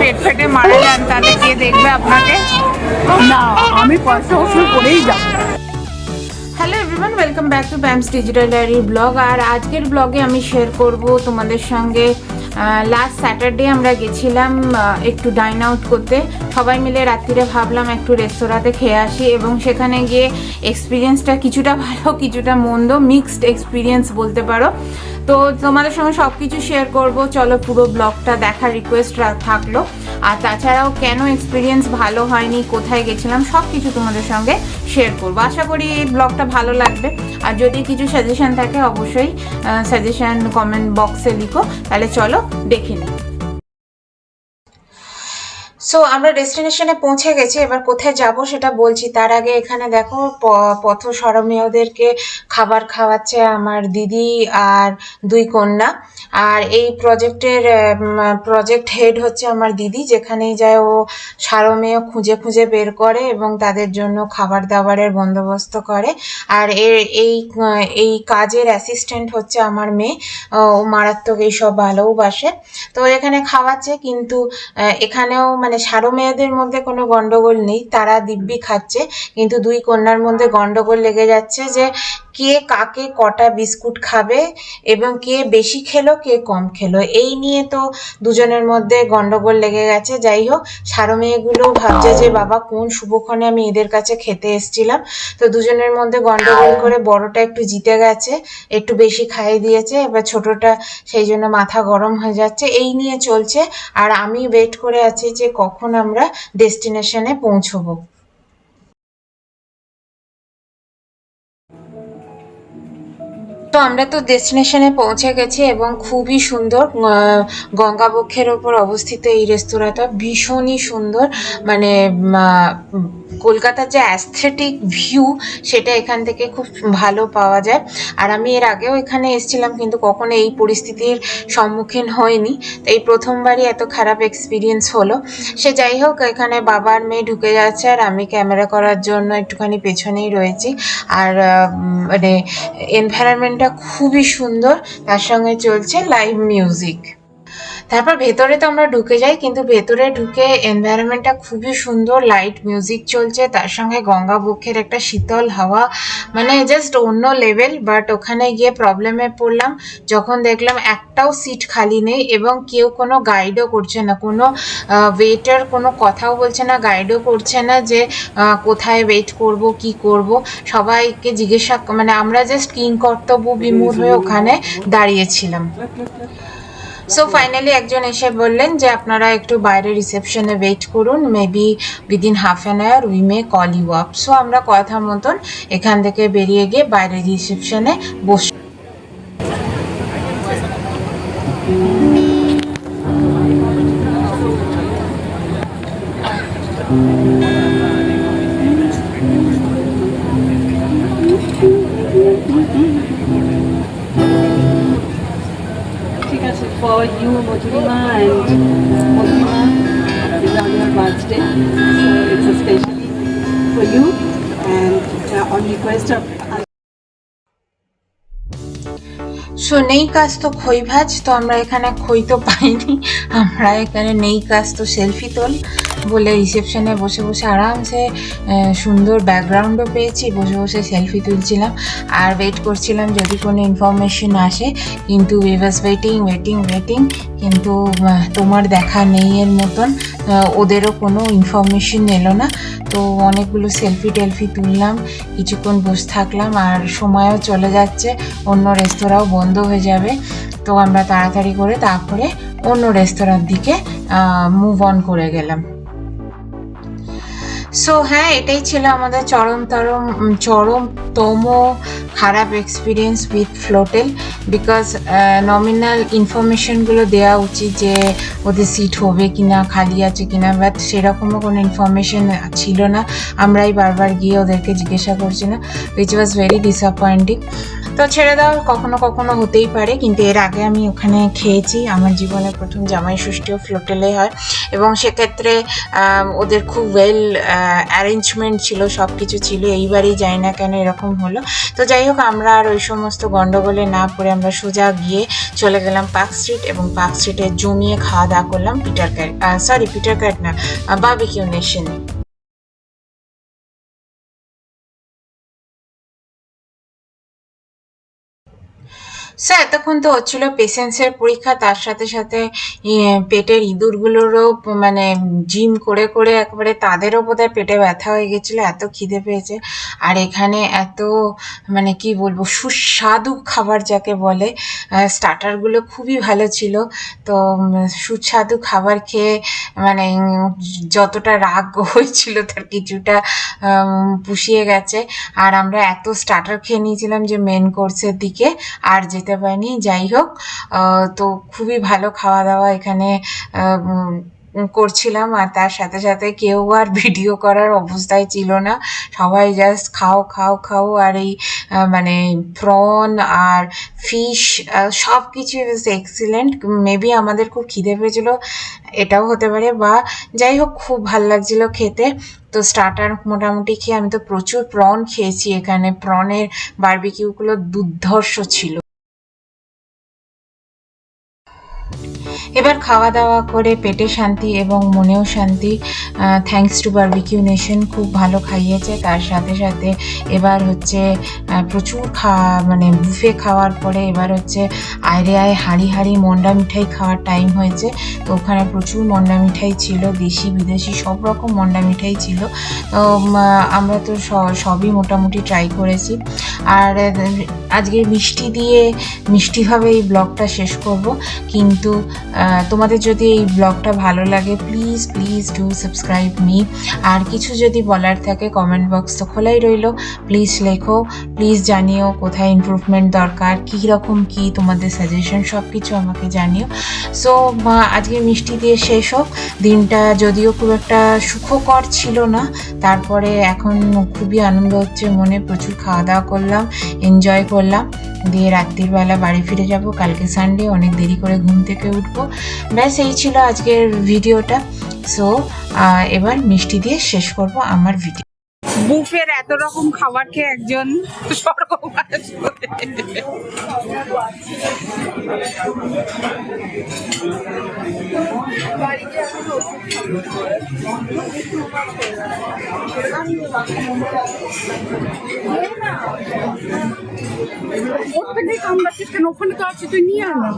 পেট ফেটে মারা যান তাহলে কে দেখবে আপনাকে? না, আমি পয়সা ওষুধ করেই যাবো। Hello everyone, welcome back to Pam's digital diary blog. আর আজকের ব্লগে আমি শেয়ার করব তোমাদের সঙ্গে লাস্ট স্যাটারডে আমরা গেছিলাম একটু ডাইন আউট করতে। সবাই মিলে রাত্রিরে ভাবলাম একটু রেস্তোরাঁতে খেয়ে আসি, এবং সেখানে গিয়ে এক্সপিরিয়েন্সটা কিছুটা ভালো কিছুটা মন্দ, মিক্সড এক্সপিরিয়েন্স বলতে পারো। তো তোমাদের সঙ্গে সব কিছু শেয়ার করব, চলো পুরো ব্লগটা দেখার রিকোয়েস্ট থাকলো। আর তাছাড়াও কেন এক্সপিরিয়েন্স ভালো হয়নি, কোথায় গেছিলাম, সব কিছু তোমাদের সঙ্গে শেয়ার করবো। আশা করি এই ব্লগটা ভালো লাগবে। আর যদি কিছু সাজেশন থাকে অবশ্যই সাজেশন কমেন্ট বক্সে লিখো। তাহলে চলো দেখে নিই। সো আমরা ডেস্টিনেশনে পৌঁছে গেছি, এবার কোথায় যাব সেটা বলছি। তার আগে এখানে দেখো পথ সরমীয়দেরকে খাবার খাওয়াচ্ছে আমার দিদি আর দুই কন্যা। আর এই প্রজেক্ট হেড হচ্ছে আমার দিদি, যেখানেই যায় ও সারমেয় খুঁজে খুঁজে বের করে এবং তাদের জন্য খাবার দাবারের বন্দোবস্ত করে। আর এই কাজের অ্যাসিস্ট্যান্ট হচ্ছে আমার মেয়ে, ও মারাত্মক এইসব ভালোবাসে। তো এখানে খাওয়াচ্ছে, কিন্তু এখানেও মানে সারো মেয়েদের মধ্যে কোনো গন্ডগোল নেই, তারা দিব্যি খাচ্ছে। কিন্তু দুই কন্যার মধ্যে গন্ডগোল লেগে যাচ্ছে যে কে কাকে কটা বিস্কুট খাবে এবং কে বেশি খেলো কে কম খেলো, এই নিয়ে তো দুজনের মধ্যে গন্ডগোল লেগে গেছে। যাই হোক, সারো মেয়েগুলো ভাবছে যে বাবা কোন শুভক্ষণে আমি এদের কাছে খেতে এসেছিলাম। তো দুজনের মধ্যে গন্ডগোল করে বড়টা একটু জিতে গেছে, একটু বেশি খাইয়ে দিয়েছে। এবার ছোটটা সেই জন্য মাথা গরম হয়ে যাচ্ছে, এই নিয়ে চলছে। আর আমি ওয়েট করে আছি যে কখন আমরা ডেস্টিনেশনে পৌঁছবো। তো আমরা তো ডেস্টিনেশনে পৌঁছে গেছি এবং খুবই সুন্দর, গঙ্গাবক্ষের ওপর অবস্থিত এই রেস্তোরাঁটা ভীষণই সুন্দর। মানে কলকাতার যে অ্যাস্থেটিক ভিউ সেটা এখান থেকে খুব ভালো পাওয়া যায়। আর আমি এর আগেও এখানে এসেছিলাম, কিন্তু কখনো এই পরিস্থিতির সম্মুখীন হইনি। তো এই প্রথমবারই এত খারাপ এক্সপিরিয়েন্স হলো। সে যাই হোক, এখানে বাবার মেয়ে ঢুকে যাচ্ছে আর আমি ক্যামেরা করার জন্য একটুখানি পেছনেই রয়েছি। আর মানে এনভায়রনমেন্টটা খুবই সুন্দর, তার সঙ্গে চলছে লাইভ মিউজিক। তারপর ভেতরে তো আমরা ঢুকে যাই, কিন্তু ভেতরে ঢুকে এনভায়রনমেন্টটা খুবই সুন্দর, লাইট মিউজিক চলছে, তার সঙ্গে গঙ্গাবক্ষের একটা শীতল হাওয়া, মানে জাস্ট অন্য লেভেল। বাট ওখানে গিয়ে প্রবলেমে পড়লাম যখন দেখলাম একটাও সিট খালি নেই এবং কেউ কোনো গাইডও করছে না, কোনো ওয়েটার কোনো কথাও বলছে না, গাইডও করছে না যে কোথায় ওয়েট করব কি করব। সবাইকে জিজ্ঞাসা, মানে আমরা জাস্ট কিংকর্তব্য বিমূঢ় হয়ে ওখানে দাঁড়িয়েছিলাম। সো ফাইনালি একজন এসে বললেন যে আপনারা একটু বাইরে রিসেপশনে ওয়েট করুন, maybe within half an hour we may call you up. So আমরা কথা মতন এখান থেকে বেরিয়ে গিয়ে বাইরে রিসেপশনে বসে। For you, Madhurima, and Madhurima is on your birthday, so it's especially for you, and on request of us. So নেই কাজ তো খই ভাজ, তো আমরা এখানে খই তো পাইনি, আমরা এখানে নেই কাজ তো সেলফি তোল বলে রিসেপশনে বসে বসে আরামসে সুন্দর ব্যাকগ্রাউন্ডও পেয়েছি, বসে বসে সেলফি তুলছিলাম আর ওয়েট করছিলাম যদি কোনো ইনফরমেশন আসে। কিন্তু উই ওয়াজ ওয়েটিং, কিন্তু তোমার দেখা নেই এর মতন, ওদেরও কোনো ইনফরমেশন এলো না। তো অনেকগুলো সেলফি টেলফি তুললাম, কিছুক্ষণ বসে থাকলাম, আর সময়ও চলে যাচ্ছে, অন্য রেস্তোরাঁও বন্ধ হয়ে যাবে। তো আমরা তাড়াতাড়ি করে তারপরে অন্য রেস্তোরাঁর দিকে মুভ অন করে গেলাম। সো হ্যাঁ, এটাই ছিল আমাদের চরমতম খারাপ এক্সপিরিয়েন্স উইথ ফ্লোটেল, বিকজ নমিনাল ইনফরমেশনগুলো দেওয়া উচিত যে ওদের সিট হবে কি না, খালি আছে কি না, বাট সেরকমও কোনো ইনফরমেশন ছিল না। আমরাই বারবার গিয়ে ওদেরকে জিজ্ঞাসা করছি না, উইচ ওয়াজ ভেরি ডিসঅ্যাপয়েন্টিং। তো ছেড়ে দাও, কখনো কখনো হতেই পারে। কিন্তু এর আগে আমি ওখানে খেয়েছি, আমার জীবনের প্রথম জামাই ষষ্ঠীও ফ্লোটেলে হয়, এবং সেক্ষেত্রে ওদের খুব ওয়েল অ্যারেঞ্জমেন্ট ছিল, সব কিছু ছিল। এইবারই জানি না কেন এরকম হলো। তো যাই হোক, আমরা আর ওই সমস্ত গন্ডগোলে না পড়ে আমরা সোজা গিয়ে চলে গেলাম পার্ক স্ট্রিট, এবং পার্ক স্ট্রিটে জমিয়ে খাওয়া দাওয়া করলাম পিটার ক্যাট না, বারবিকিউ নেশন। সো এতক্ষণ তো হচ্ছিল পেশেন্সের পরীক্ষা, তার সাথে সাথে পেটের ইঁদুরগুলোরও মানে জিম করে করে একেবারে তাদেরও বোধহয় পেটে ব্যথা হয়ে গেছিলো, এত খিদে পেয়েছে। আর এখানে এত মানে কি বলবো, সুস্বাদু খাবার যাকে বলে, স্টার্টারগুলো খুবই ভালো ছিল। তো সুস্বাদু খাবার খেয়ে মানে যতটা রাগ হয়েছিল তার কিছুটা পুষিয়ে গেছে। আর আমরা এত স্টার্টার খেয়ে নিয়েছিলাম যে মেন কোর্সের দিকে আর যেতে পারিনি। যাই হোক, তো খুবই ভালো খাওয়া দাওয়া এখানে করছিলাম। আর তার সাথে সাথে কেউ আর ভিডিও করার অবস্থায় ছিল না, সবাই জাস্ট খাও খাও খাও। আর এই মানে প্রন আর ফিশ সব কিছু এক্সিলেন্ট। মেবি আমাদের খুব খিদে পেয়েছিল, এটাও হতে পারে, বা যাই হোক খুব ভাল লাগছিল খেতে। তো স্টার্টার মোটামুটি খেয়ে, আমি তো প্রচুর প্রন খেয়েছি এখানে, প্রনের বারবিকিউগুলো দুর্ধর্ষ ছিল। এবার খাওয়া দাওয়া করে পেটে শান্তি এবং মনেও শান্তি, থ্যাঙ্কস টু বারবিকিউ নেশন, খুব ভালো খাইয়েছে। তার সাথে সাথে এবার হচ্ছে প্রচুর মানে বুফে খাওয়ার পরে এবার হচ্ছে আয় হাঁড়ি হাঁড়ি মন্ডা মিঠাই খাওয়ার টাইম হয়েছে। তো ওখানে প্রচুর মন্ডা মিঠাই ছিল, দেশি বিদেশি সব রকম মন্ডা মিঠাই ছিল। তো আমরা তো সবই মোটামুটি ট্রাই করেছি। আর আজকে মিষ্টিভাবে এই ব্লগটা শেষ করব। কিন্তু তোমাদের যদি এই ব্লগটা ভালো লাগে, please please do subscribe me. আর কিছু যদি বলার থাকে, কমেন্ট বক্স তো খোলাই রইল, প্লিজ লেখো, প্লিজ জানিও কোথায় ইমপ্রুভমেন্ট দরকার, কী রকম কী তোমাদের সাজেশন, সব কিছু আমাকে জানিও। সো আজকে মিষ্টি দিয়ে শেষ হোক। দিনটা যদিও খুব একটা সুখকর ছিল না, তারপরে এখন খুবই আনন্দ হচ্ছে মনে, প্রচুর খাওয়া দাওয়া করলাম, এনজয় করলাম। দিয়ে রাত্রির বেলা বাড়ি ফিরে যাব, কালকে সানডে, অনেক দেরি করে ঘুম থেকে উঠবো। ব্যাস এই ছিল আজকের ভিডিওটা। সো এবার মিষ্টি দিয়ে শেষ করব আমার ভিডিও। বুফের এত রকম খাবার খেয়ে একজন স্বর্গবাস ওর থেকে কামড়াচ্ছিস কেন? ওখানে তো আছে, তুই নিয়ে আন না।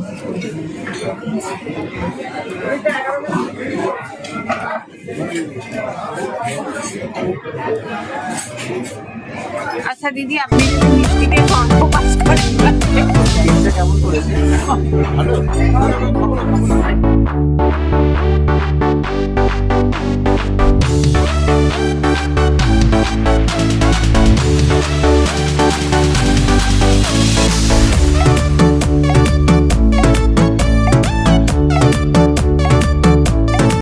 আচ্ছা দিদি, আপনি যদি মিষ্টি দিয়ে গল্প পাস করেন কেমন করেছে? ভালো।